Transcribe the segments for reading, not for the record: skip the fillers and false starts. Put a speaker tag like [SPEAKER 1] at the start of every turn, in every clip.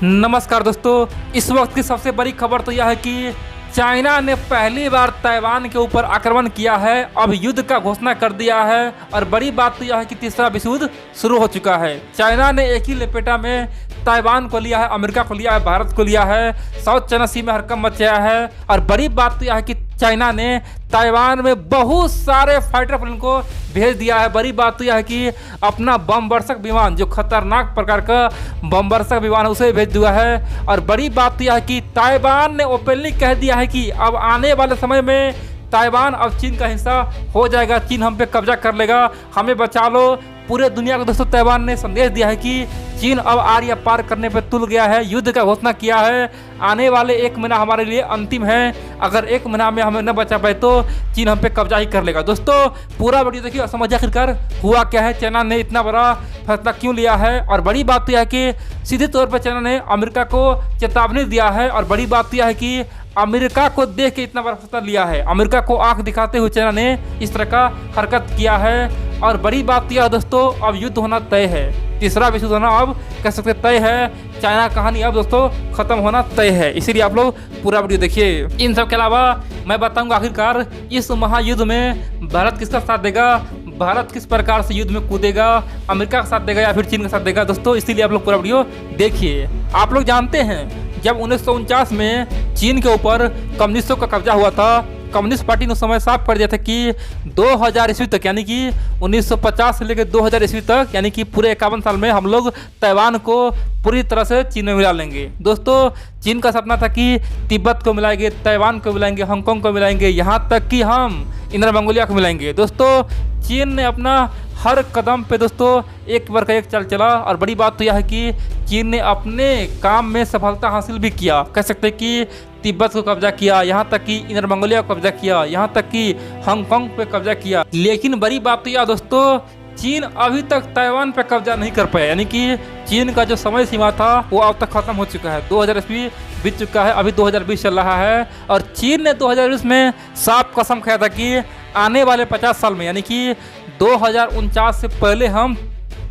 [SPEAKER 1] नमस्कार दोस्तों, इस वक्त की सबसे बड़ी खबर तो यह है कि चाइना ने पहली बार ताइवान के ऊपर आक्रमण किया है। अब युद्ध का घोषणा कर दिया है और बड़ी बात तो यह है कि तीसरा विश्व युद्ध शुरू हो चुका है। चाइना ने एक ही लपेटा में ताइवान को लिया है, अमेरिका को लिया है, भारत को लिया है, साउथ चाइना सी में हड़कंप मचाया है। और बड़ी बात तो यह है कि चाइना ने ताइवान में बहुत सारे फाइटर प्लेन को भेज दिया है। बड़ी बात तो यह है कि अपना बम वर्षक विमान, जो खतरनाक प्रकार का बम वर्षक विमान है, उसे भेज दिया है। और बड़ी बात तो यह है कि ताइवान ने ओपनली कह दिया है कि अब आने वाले समय में ताइवान अब चीन का हिस्सा हो जाएगा, चीन हम पे कब्जा कर लेगा, हमें बचा लो। पूरे दुनिया को दोस्तों ताइवान ने संदेश दिया है कि चीन अब आर्य पार करने पे तुल गया है, युद्ध का घोषणा किया है। आने वाले एक महीना हमारे लिए अंतिम है, अगर एक महीना में हमें न बचा पाए तो चीन हम पे कब्जा ही कर लेगा। दोस्तों पूरा वीडियो देखिए और समझिए आखिरकार हुआ क्या है, चाइना ने इतना बड़ा फैसला क्यों लिया है। और बड़ी बात तो यह है कि सीधे तौर पर चाइना ने अमेरिका को चेतावनी दिया है। और बड़ी बात तो यह है कि अमेरिका को देख के इतना बड़ा फैसला लिया है, अमेरिका को आंख दिखाते हुए चाइना ने इस तरह का हरकत किया है। और बड़ी बात यह दोस्तों, अब युद्ध होना तय है, तीसरा विश्व युद्ध होना अब कह सकते तय है। चाइना कहानी अब दोस्तों खत्म होना तय है, इसीलिए आप लोग पूरा वीडियो देखिए। इन सब के अलावा मैं बताऊंगा आखिरकार इस महायुद्ध में भारत किसका साथ देगा, भारत किस प्रकार से युद्ध में कूदेगा, अमेरिका का साथ देगा या फिर चीन का साथ देगा। दोस्तों इसीलिए आप लोग पूरा वीडियो देखिए। आप लोग जानते हैं जब 1949 में चीन के ऊपर कम्युनिस्टों का कब्जा हुआ था, कम्युनिस्ट पार्टी ने उस समय साफ कर दिया था कि 2000 ईस्वी तक, यानी कि 1950 से लेकर 2000 ईस्वी तक, यानी कि पूरे 51 साल में हम लोग ताइवान को पूरी तरह से चीन में मिला लेंगे। दोस्तों चीन का सपना था कि तिब्बत को मिलाएंगे, ताइवान को मिलाएंगे, हांगकांग को मिलाएंगे, यहाँ तक कि हम इंद्र मंगोलिया को मिलाएंगे। दोस्तों चीन ने अपना हर कदम पे दोस्तों एक बार का एक चल चला। और बड़ी बात तो यह है कि चीन ने अपने काम में सफलता हासिल भी किया, कह सकते हैं कि तिब्बत को कब्जा किया, यहाँ तक कि इंद्र मंगोलिया को कब्जा किया, यहाँ तक कि हांगकांग पे कब्जा किया। लेकिन बड़ी बात तो यह दोस्तों, चीन अभी तक ताइवान पे कब्जा नहीं कर पाया, यानी कि चीन का जो समय सीमा था वो अब तक खत्म हो चुका है। 2000 ईस्वी बीत चुका है, अभी 2020 चल रहा है। और चीन ने 2020 में साफ कसम खाया था कि आने वाले 50 साल में, यानी कि 2049 से पहले हम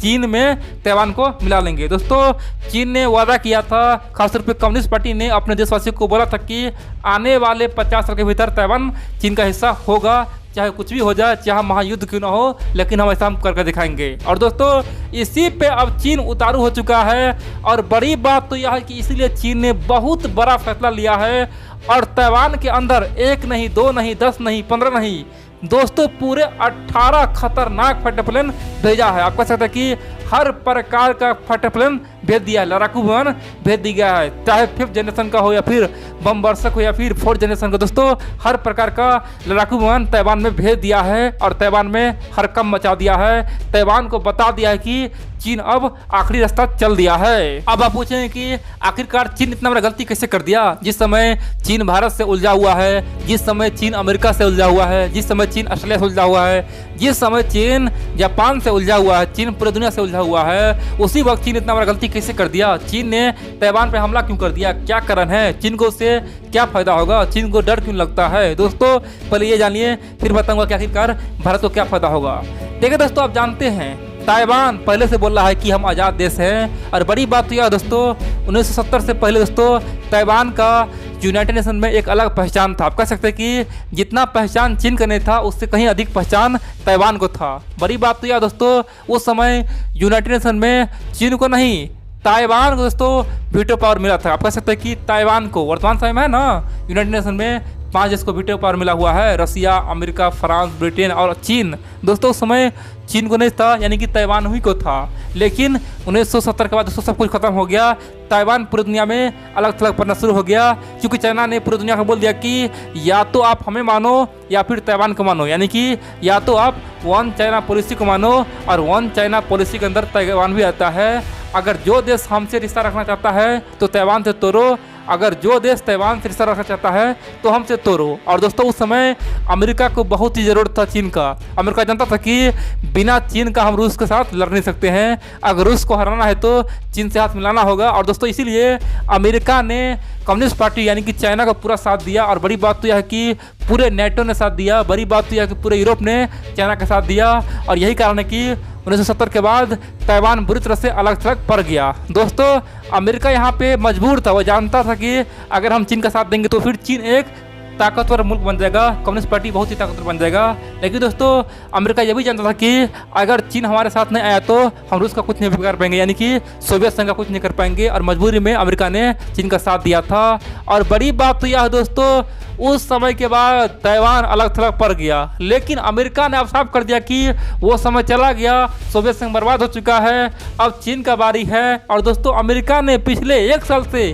[SPEAKER 1] चीन में ताइवान को मिला लेंगे। दोस्तों चीन ने वादा किया था, खासतौर पे कम्युनिस्ट पार्टी ने अपने देशवासियों को बोला था कि आने वाले 50 साल के भीतर ताइवान चीन का हिस्सा होगा, चाहे कुछ भी हो जाए, चाहे महायुद्ध क्यों ना हो, लेकिन हम ऐसा करके दिखाएंगे। और दोस्तों इसी पे अब चीन उतारू हो चुका है। और बड़ी बात तो यह है कि इसीलिए चीन ने बहुत बड़ा फैसला लिया है और ताइवान के अंदर एक नहीं, दो नहीं, 10 नहीं, 15 नहीं, दोस्तों पूरे 18 खतरनाक फाइटर प्लेन भेजा है। आप कह सकते हैं कि हर प्रकार का फाइटर प्लेन भेज दिया है, लड़ाकू विमान भेज दिया है, चाहे 5th जनरेशन का हो या फिर बम वर्षक हो या फिर 4th जनरेशन का। दोस्तों हर प्रकार का लड़ाकू विमान ताइवान में भेज दिया है और ताइवान में हड़कंप मचा दिया है। ताइवान को बता दिया है कि चीन अब आखिरी रास्ता चल दिया है। अब आप पूछें कि आखिरकार चीन इतना बड़ा गलती कैसे कर दिया, जिस समय चीन भारत से उलझा हुआ है, जिस समय चीन अमेरिका से उलझा हुआ है, जिस समय चीन ऑस्ट्रेलिया से उलझा हुआ है, जिस समय चीन जापान से उलझा हुआ है, चीन पूरी दुनिया से उलझा हुआ है, उसी वक्त चीन इतना बड़ा गलती कैसे कर दिया। चीन ने ताइवान पे हमला क्यों कर दिया, क्या कारण है, चीन को उससे क्या फायदा होगा, चीन को डर क्यों लगता है। दोस्तों पहले ये जानिए, फिर बताऊंगा कि आखिरकार भारत को क्या फायदा होगा। देखिए दोस्तों, आप जानते हैं ताइवान पहले से बोल रहा है कि हम आज़ाद देश हैं। और बड़ी बात तो यह दोस्तों, 1970 से पहले दोस्तों ताइवान का यूनाइटेड नेशन में एक अलग पहचान था। आप कह सकते हैं कि जितना पहचान चीन का नहीं था, उससे कहीं अधिक पहचान ताइवान को था। बड़ी बात तो यह दोस्तों, उस समय यूनाइटेड नेशन में चीन को नहीं, ताइवान को दोस्तों वीटो पावर मिला था। आप कह सकते हैं कि ताइवान को, वर्तमान समय में है ना यूनाइटेड नेशन में 5 देश को वीटो पावर मिला हुआ है, रसिया, अमेरिका, फ्रांस, ब्रिटेन और चीन। दोस्तों उस समय चीन को नहीं था, यानी कि ताइवान ही को था। लेकिन 1970 के बाद दोस्तों सब कुछ खत्म हो गया, ताइवान पूरी दुनिया में अलग थलग पड़ना शुरू हो गया, क्योंकि चाइना ने पूरी दुनिया को बोल दिया कि या तो आप हमें मानो या फिर ताइवान को मानो, यानी कि या तो आप वन चाइना पॉलिसी को मानो, और वन चाइना पॉलिसी के अंदर ताइवान भी आता है। अगर जो देश हमसे रिश्ता रखना चाहता है तो ताइवान से तोड़ो, अगर जो देश ताइवान से रिश्ता रखना चाहता है तो हमसे तोड़ो। और दोस्तों उस समय अमेरिका को बहुत ही ज़रूरत था चीन का। अमेरिका जानता था कि बिना चीन का हम रूस के साथ लड़ नहीं सकते हैं, अगर रूस को हराना है तो चीन से हाथ मिलाना होगा। और दोस्तों इसीलिए अमेरिका ने कम्युनिस्ट पार्टी यानी कि चाइना का पूरा साथ दिया। और बड़ी बात तो यह है कि पूरे नेटो ने साथ दिया, बड़ी बात तो यह है कि पूरे यूरोप ने चाइना का साथ दिया। और यही कारण है कि 1970 के बाद ताइवान बुरी तरह से अलग थलग पड़ गया। दोस्तों अमेरिका यहाँ पे मजबूर था, वो जानता था कि अगर हम चीन का साथ देंगे तो फिर चीन एक ताकतवर मुल्क बन जाएगा, कम्युनिस्ट पार्टी बहुत ही ताकतवर बन जाएगा। लेकिन दोस्तों अमेरिका ये भी जानता था कि अगर चीन हमारे साथ नहीं आया तो हम रूस का कुछ नहीं कर पाएंगे, यानी कि सोवियत संघ का कुछ नहीं कर पाएंगे। और मजबूरी में अमेरिका ने चीन का साथ दिया था। और बड़ी बात तो यह है दोस्तों, उस समय के बाद ताइवान अलग थलग पड़ गया, लेकिन अमेरिका ने अब साफ कर दिया कि वो समय चला गया, सोवियत संघ बर्बाद हो चुका है, अब चीन का बारी है। और दोस्तों अमेरिका ने पिछले एक साल से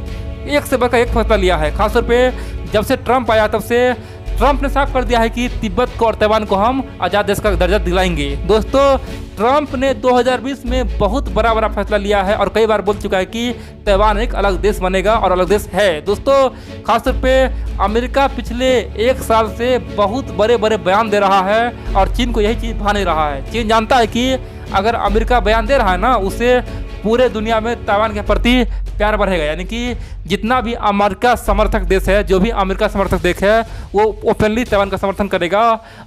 [SPEAKER 1] एक से बढ़कर एक फैसला लिया है। खासतौर पे जब से ट्रंप आया तब से ट्रंप ने साफ कर दिया है कि तिब्बत को और ताइवान को हम आज़ाद देश का दर्जा दिलाएंगे। दोस्तों ट्रंप ने 2020 में बहुत बड़ा फैसला लिया है और कई बार बोल चुका है कि ताइवान एक अलग देश बनेगा और अलग देश है। दोस्तों खासतौर पे अमेरिका पिछले एक साल से बहुत बड़े बयान दे रहा है और चीन को यही चीज़ भा नहीं रहा है। चीन जानता है कि अगर अमेरिका बयान दे रहा है ना, उससे पूरे दुनिया में ताइवान के प्रति प्यार बढ़ेगा, यानी कि जितना भी अमेरिका समर्थक देश है, जो भी अमेरिका समर्थक देश है, वो ओपनली ताइवान का समर्थन करेगा।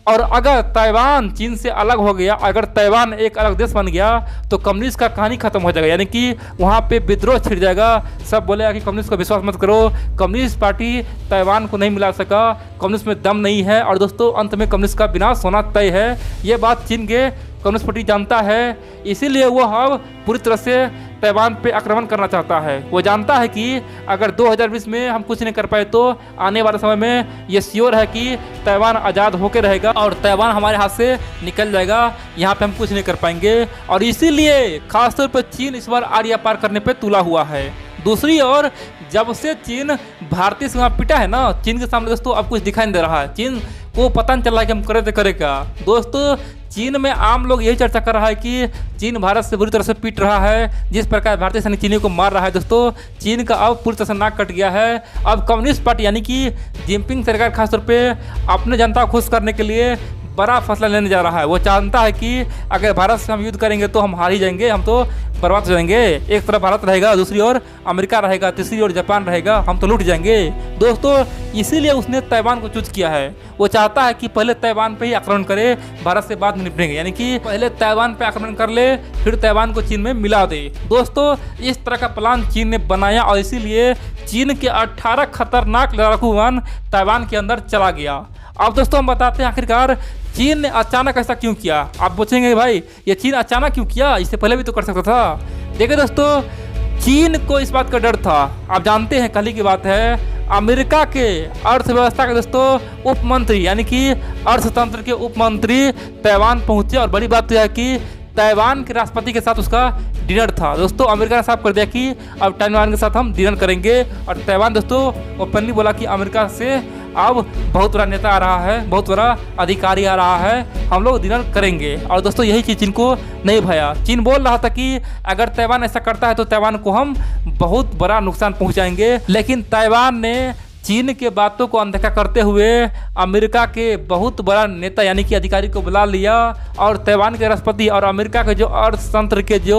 [SPEAKER 1] और अगर ताइवान चीन से अलग हो गया, अगर ताइवान एक अलग देश बन गया तो कम्युनिस्ट का कहानी खत्म हो जाएगा, यानी कि वहाँ पे विद्रोह छिड़ जाएगा। सब बोलेगा कि कम्युनिस्ट को विश्वास मत करो, कम्युनिस्ट पार्टी ताइवान को नहीं मिला सका, कम्युनिस्ट में दम नहीं है। और दोस्तों अंत में कम्युनिस्ट का विनाश होना तय है, ये बात चीन के कम्युनिस्ट पार्टी जानता है। इसीलिए वो अब पूरी तरह से ताइवान पे आक्रमण करना चाहता है। वो जानता है कि अगर 2020 में हम कुछ नहीं कर पाए तो आने वाले समय में ये श्योर है कि ताइवान आज़ाद होकर रहेगा और ताइवान हमारे हाथ से निकल जाएगा, यहाँ पे हम कुछ नहीं कर पाएंगे। और इसीलिए खासतौर पर चीन इस बार आरिया पार करने पे तुला हुआ है। दूसरी ओर जब से चीन भारतीय सीमा पिटा है ना, चीन के सामने दोस्तों अब कुछ दिखाई नहीं दे रहा है। चीन को पता नहीं चल रहा है कि हम करे तो करे क्या। दोस्तों चीन में आम लोग यही चर्चा कर रहा है कि चीन भारत से बुरी तरह से पीट रहा है, जिस प्रकार भारतीय सैनिक चीनी को मार रहा है। दोस्तों चीन का अब पूरी तरह से नाक कट गया है। अब कम्युनिस्ट पार्टी यानी कि जिनपिंग सरकार खासतौर पे अपने जनता को खुश करने के लिए बड़ा फैसला लेने जा रहा है। वो चाहता है कि अगर भारत से हम युद्ध करेंगे तो हम हार ही जाएंगे, हम तो बर्बाद हो जाएंगे। एक तरफ भारत रहेगा, दूसरी ओर अमेरिका रहेगा, तीसरी ओर जापान रहेगा, हम तो लूट जाएंगे। दोस्तों इसीलिए उसने ताइवान को चूज किया है। वो चाहता है कि पहले ताइवान पे ही आक्रमण करे, भारत से बाद में निपटेंगे, यानी कि पहले ताइवान पे आक्रमण कर ले, फिर ताइवान को चीन में मिला दे। दोस्तों इस तरह का प्लान चीन ने बनाया और इसीलिए चीन के 18 खतरनाक लड़ाकू विमान ताइवान के अंदर चला गया। अब दोस्तों हम बताते हैं आखिरकार चीन ने अचानक ऐसा क्यों किया। आप पूछेंगे भाई ये चीन अचानक क्यों किया, इससे पहले भी तो कर सकता था। देखिए दोस्तों चीन को इस बात का डर था। आप जानते हैं कल ही की बात है, अमेरिका के अर्थव्यवस्था के दोस्तों उप मंत्री यानी कि अर्थतंत्र के उप मंत्री ताइवान पहुंचे। और बड़ी बात तो यह है कि ताइवान के राष्ट्रपति के साथ उसका डिनर था। दोस्तों अमेरिका ने साफ कर दिया कि अब ताइवान के साथ हम डिनर करेंगे। और ताइवान दोस्तों ओपनली बोला कि अमेरिका से अब बहुत बड़ा नेता आ रहा है, बहुत बड़ा अधिकारी आ रहा है, हम लोग डिनर करेंगे। और दोस्तों यही चीज़ चीन को नहीं भया। चीन बोल रहा था कि अगर ताइवान ऐसा करता है तो ताइवान को हम बहुत बड़ा नुकसान पहुंचाएंगे। लेकिन ताइवान ने चीन के बातों को अनदेखा करते हुए अमेरिका के बहुत बड़ा नेता यानी कि अधिकारी को बुला लिया और ताइवान के राष्ट्रपति और अमेरिका के जो अर्थतंत्र के जो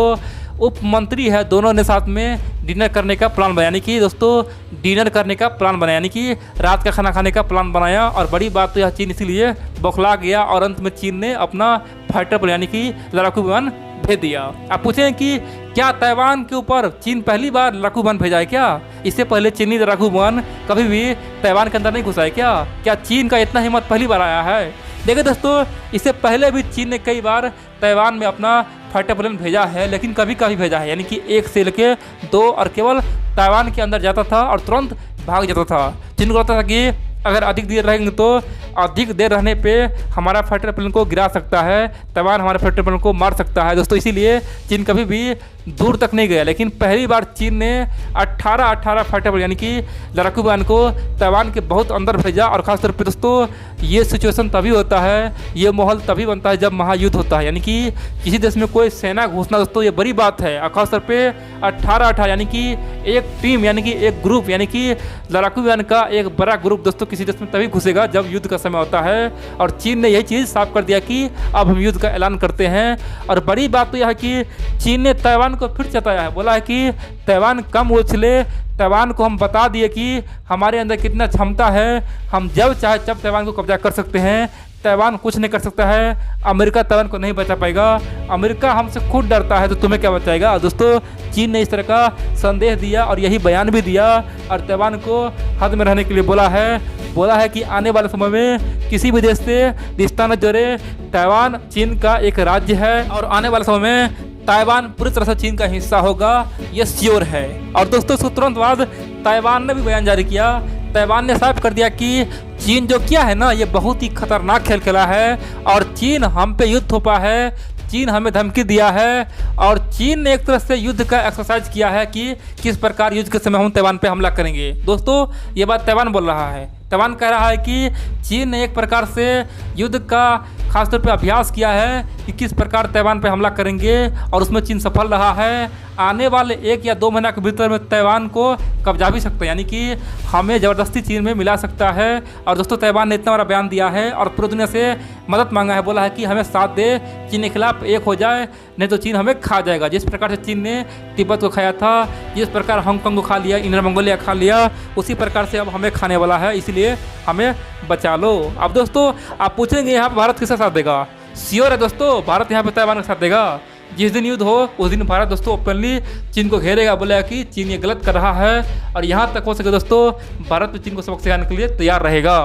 [SPEAKER 1] उप मंत्री है, दोनों ने साथ में डिनर करने का प्लान बनाया, यानी कि दोस्तों डिनर करने का प्लान बनाया, यानी कि रात का खाना खाने का प्लान बनाया। और बड़ी बात तो यह चीन इसीलिए बौखला गया और अंत में चीन ने अपना फाइटर प्लेन यानी कि लड़ाकू विमान भेज दिया। आप पूछें कि क्या ताइवान के ऊपर चीन पहली बार लड़ाकू विमान भेजा है क्या? इससे पहले चीनी लड़ाकू विमान कभी भी ताइवान के अंदर नहीं घुसा है क्या चीन का इतना हिम्मत पहली बार आया है? देखिए दोस्तों इससे पहले भी चीन ने कई बार ताइवान में अपना फाइटर प्लेन भेजा है, लेकिन कभी कभी भेजा है, यानी कि 1 से लेके 2 और केवल ताइवान के अंदर जाता था और तुरंत भाग जाता था। चीन को लगता था कि अगर अधिक देर रहेंगे तो अधिक देर रहने पे हमारा फाइटर प्लेन को गिरा सकता है, ताइवान हमारे फाइटर प्लेन को मार सकता है। दोस्तों इसीलिए चीन कभी भी दूर तक नहीं गया। लेकिन पहली बार चीन ने 18 फाइटर प्लेन यानी कि लड़ाकू विमान को ताइवान के बहुत अंदर भेजा। और खासतौर पर दोस्तों ये सिचुएशन तभी होता है, ये माहौल तभी बनता है जब महायुद्ध होता है, यानी कि किसी देश में कोई सेना घुसना दोस्तों ये बड़ी बात है। और खासतौर पर 18 यानी कि एक टीम यानी कि एक ग्रुप यानी कि लड़ाकू विमान का एक बड़ा ग्रुप दोस्तों किसी देश में तभी घुसेगा जब युद्ध का समय होता है। और चीन ने यही चीज़ साफ कर दिया कि अब हम युद्ध का ऐलान करते हैं। और बड़ी बात तो यह है कि चीन ने ताइवान को फिर जताया है, बोला है कि ताइवान कम उछले, ताइवान को हम बता दिए कि हमारे अंदर कितना क्षमता है, हम जब चाहे जब ताइवान को कब्जा कर सकते हैं। ताइवान कुछ नहीं कर सकता है, अमेरिका ताइवान को नहीं बचा पाएगा, अमेरिका हमसे खुद डरता है तो तुम्हें क्या बचाएगा। और दोस्तों चीन ने इस तरह का संदेश दिया और यही बयान भी दिया और ताइवान को हद में रहने के लिए बोला है कि आने वाले समय में किसी भी देश से रिश्ता न जोड़े, ताइवान चीन का एक राज्य है और आने वाले समय में ताइवान पूरी तरह से चीन का हिस्सा होगा, ये श्योर है। और दोस्तों इसको तुरंत बाद ताइवान ने भी बयान जारी किया। ताइवान ने साफ कर दिया कि चीन जो किया है ना, ये बहुत ही खतरनाक खेल खेला है और चीन हम पे युद्ध थोपा है, चीन हमें धमकी दिया है और चीन ने एक तरह से युद्ध का एक्सरसाइज किया है कि किस प्रकार युद्ध के समय हम ताइवान पे हमला करेंगे। दोस्तों ये बात ताइवान बोल रहा है। ताइवान कह रहा है कि चीन ने एक प्रकार से युद्ध का खासतौर पे अभ्यास किया है कि किस प्रकार ताइवान पे हमला करेंगे और उसमें चीन सफल रहा है। आने वाले 1 या 2 महीना के भीतर में ताइवान को कब्जा भी सकता है, यानी कि हमें ज़बरदस्ती चीन में मिला सकता है। और दोस्तों ताइवान ने इतना बड़ा बयान दिया है और पूरी दुनिया से मदद मांगा है, बोला है कि हमें साथ दे, चीन के खिलाफ एक हो जाए, नहीं तो चीन हमें खा जाएगा। जिस प्रकार से चीन ने तिब्बत को खाया था, जिस प्रकार हांगकांग को खा लिया, इनर मंगोलिया खा लिया, उसी प्रकार से अब हमें खाने वाला है, इसलिए हमें बचा लो। अब दोस्तों आप पूछेंगे यहाँ पर भारत किसका साथ देगा। श्योर है दोस्तों, भारत यहाँ पे ताइवान का साथ देगा। जिस दिन युद्ध हो उस दिन भारत दोस्तों ओपनली चीन को घेरेगा, बोलेगा कि चीन ये गलत कर रहा है और यहाँ तक हो सके दोस्तों भारत भी चीन को सबक सिखाने के लिए तैयार रहेगा।